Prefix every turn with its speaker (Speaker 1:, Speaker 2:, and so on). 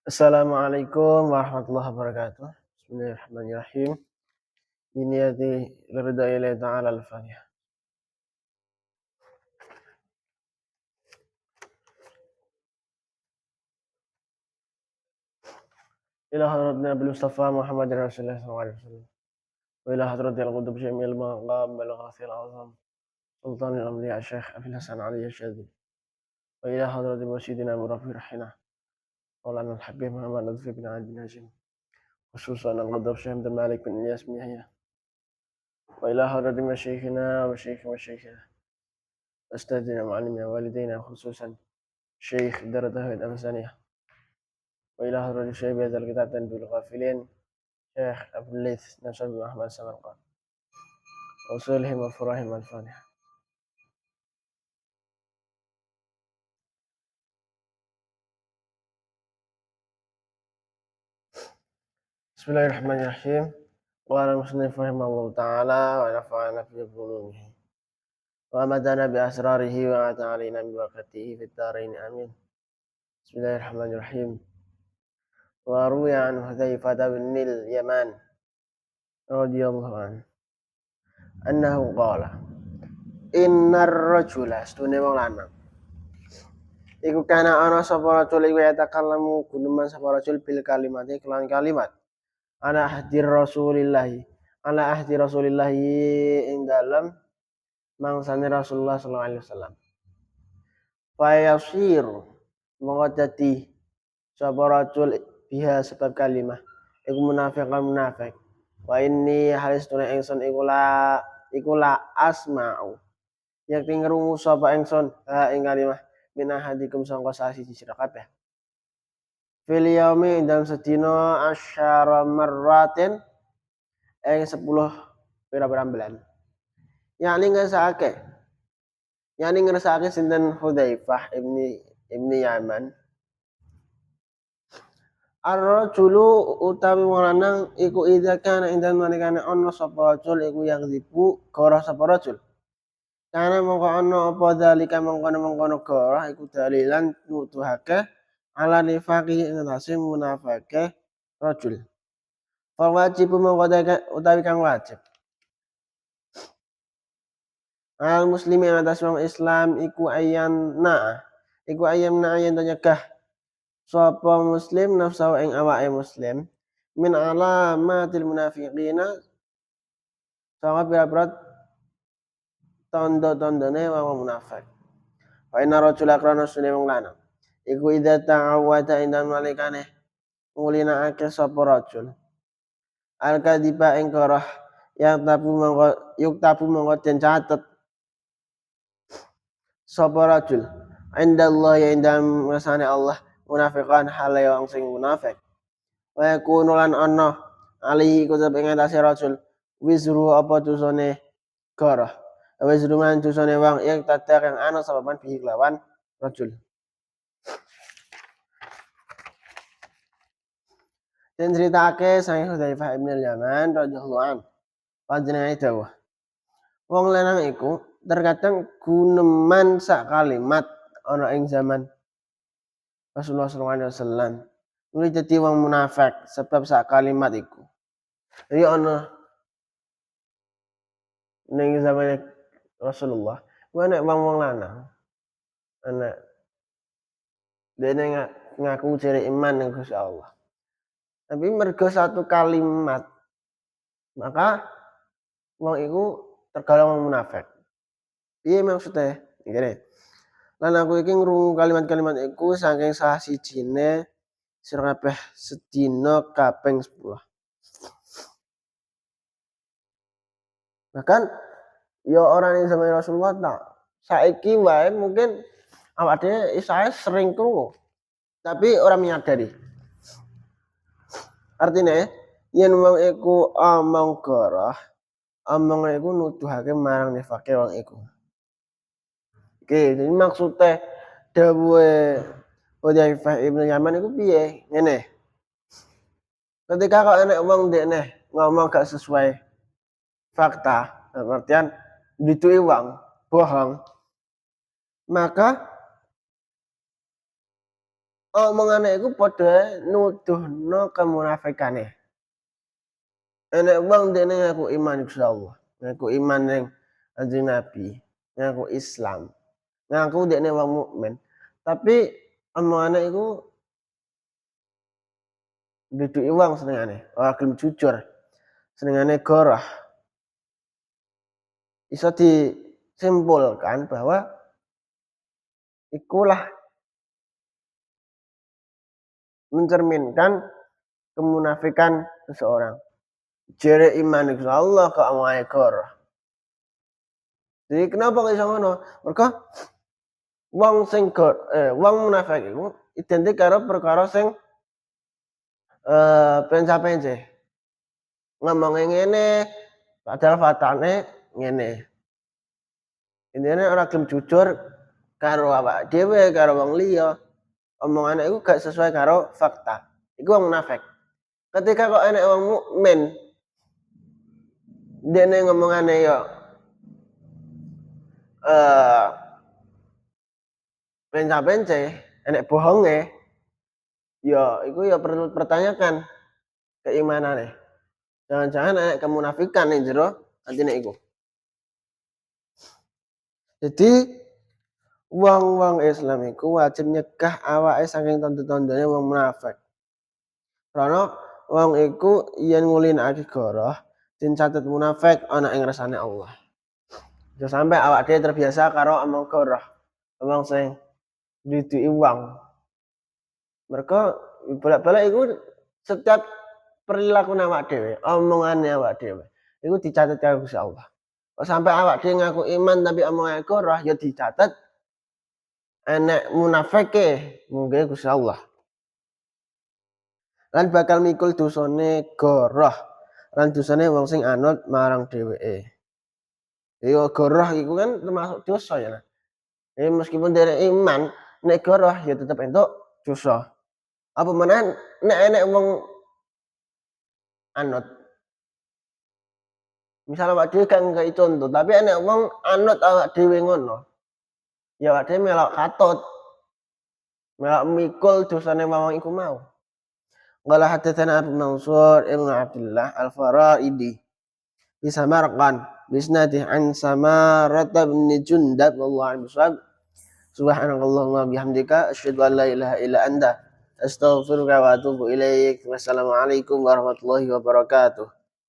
Speaker 1: Assalamualaikum warahmatullahi wabarakatuh. Bismillahirrahmanirrahim. Biniyati lirida ilahi ta'ala al-Fatihah. Ila hadrat Nabi Mustafa Muhammadin Rasulullah sallallahu alaihi wasallam. Wa ila hadratil qutub syamil maqam bal ghasil azam. Sultan al-Awliya Syekh Abil Hasan Ali Syadhi. Wa ila hadratil Mursyidina Murafi Rahina. Maulana al-Habib Muhammad Lutfi bin Ali bin Hashim. Khususan al-qutub Syekh Abdul Malik bin Ilyas bin Yahya. Wa ila hadratil masyayikhina wa masyayikhina. Ustadzina ma'alimina walidina khususan Syekh Darat Tauhid Al-Saniyah. وإلى حضرة الشيخ بهذا الكتاب تنبيه الغافلين شيخ أبو الليث نصر بن أحمد السمرقند وصولهم وفرهم الفاتحة. بسم الله الرحمن الرحيم. قال المصنف رحمه الله تعالى ونفعنا في علومه وأمدنا بأسراره وأعطى علينا ببركته في الدارين آمين. بسم الله الرحمن الرحيم. وروي عن حذيفة بن اليمان رضي الله عنه أنه قال إن الرجل استune wong lanang iku kana ana sapa rajul iku yatakallamu guneman sapa rajul bil kalimati kelan kalimat ala ahdi rasulillahi ing dalem mangsane Rasulullah sallallahu alaihi wasallam fa yasir monggo dadi sapa rajul biha sebab kalimah iku munafik wa inni halis tune ingsun iku la asma'u yakti ngrungu sapa ingsun ing kalimah min ahadikum sangka sasi sira kabeh fil yaumi dalam sedina asyara marratin ing 10 pira-pira bulan yakni ngersakake sinten Hudzaifah ibni Yaman ar-rajulu utawi wong lanang iku idza kana indan malikane ana sapa rajul iku yang zibu goroh sapa rajul kana mongko ana apa dalika mongkono goroh iku dalilan nuduhake ala nifaqi ing atase munafike rajul. Fa wajib mongko utawi kang wajib. Al muslimi atas wong Islam iku ayam na yen nyegah sapa muslim nafsu ing awake muslim min alamatil munafiqina sanga pira-pira tanda-tandane wong munafik. Fa inna rajula krana sune wong lanang iku idza ta'awwada indan malikane ngulinakake sapa rajul al kadiba ing goroh yuktabu mongko den catet sapa rajul indallah ya indam ngersane Allah munafiqan hale wong sing munafik wa yakunu lan ana ali iku sebab ing atase rajul wizru apa dosane goroh wizru man dosane wong yang tadak yang ana sababan bihi lawan rajul. Dan ceritake sang Hudzaifah ibn al-Yaman radhiyallahu anhu panjenengane dawuh wong lanang iku terkadang guneman sak kalimat ana ing zaman Rasulullah sallallahu alaihi wasallam kuwi dadi wong munafik sebab sak kalimat iku. Jadi ana ning zaman Rasulullah kuwi ana wong lanang ana dene ngaku ciri iman ning Gusti Allah. Tapi mergo satu kalimat maka wong iku tergolong wong munafik. Piye maksudnya? Ngene. Lan aku iki ngrungu kalimat-kalimat iku saking salah sijine sira kabeh sedina kaping 10. Bahkan ya orang yang zaman Rasulullah tak saiki wae mungkin awak dhewe isae sering krungu tapi orang menyadari. Artinya yen wong iku omong goroh, omong iku nuduhake marang nifake wong iku. Oke, jadi maksudnya dawuhe Hudzaifah ibn Yaman iku piye? Ngene. Ketika kok enek wong ndekne ngomong gak sesuai fakta, artian dituki wong bohong, maka omongane iku padha nuduhno kemunafikane. Enek wong dene ngaku iman Gusti Allah, ngaku iman ning Kanjeng Nabi, ngaku Islam, ngaku dekne wong mukmin, tapi omongane iku nduduki wong senengane, ora gelem jujur, senengane goroh. Iso disimpulkan bahwa ikulah mencerminkan kemunafikan seseorang. Jere iman Gusti Allah kok omongane goroh. Jadi kenapa kok iso ngono? Mergo wong munafik iku identik karo perkara sing penca-penci. Ngomongnya ngene, padahal faktane ngene. Intine ora gelem jujur karo awake dhewe, karo wong liya. Omongane iku gak sesuai karo fakta. Iku wong munafik. Ketika kok enek wong mukmin, dene ngomongane yo penca-penci, enek bohonge, ya iku ya perlu dipertanyakan keimanane. Jangan-jangan enek kemunafikan ning jero atine iku. Jadi wong-wong Islam iku wajib nyegah awake saking tanda-tandane wong munafik. Karena wong iku yen ngulinake goroh dicatet munafik ana ing ngersane Allah. Aja sampe awake dhewe terbiasa karo omong goroh, omong sing nduduki wong. Mergo bolak-balik iku setiap perilaku awake dhewe, omongane awake dhewe iku dicatet karo Gusti Allah. Kok sampe awake dhewe ngaku iman tapi omongane goroh ya dicatet enek munafike mungke Gusti Allah. Lan bakal mikul dosane goroh lan dosane wong sing anut marang dheweke. Ya goroh iku kan termasuk dosa ya. Meskipun derek iman, nek goroh ya tetep entuk dosa. Apa meneh nek enek wong anut. Misal awak dhewe gak nggawe conto, tapi enek wong anut awak dhewe ngono. Ya awak dhewe melok katut. Melok mikul dosane wong iku mau. Qala hadatsana Abu Mansur Ibnu Abdullah Al-Faraidi bi Samarqand bisnadih an Samarah bin Jundab wallahu a'lam. Subhanakallahumma bihamdika asyhadu an la ilaha illa anta astaghfiruka wa atubu ilaik. Wassalamualaikum warahmatullahi wabarakatuh.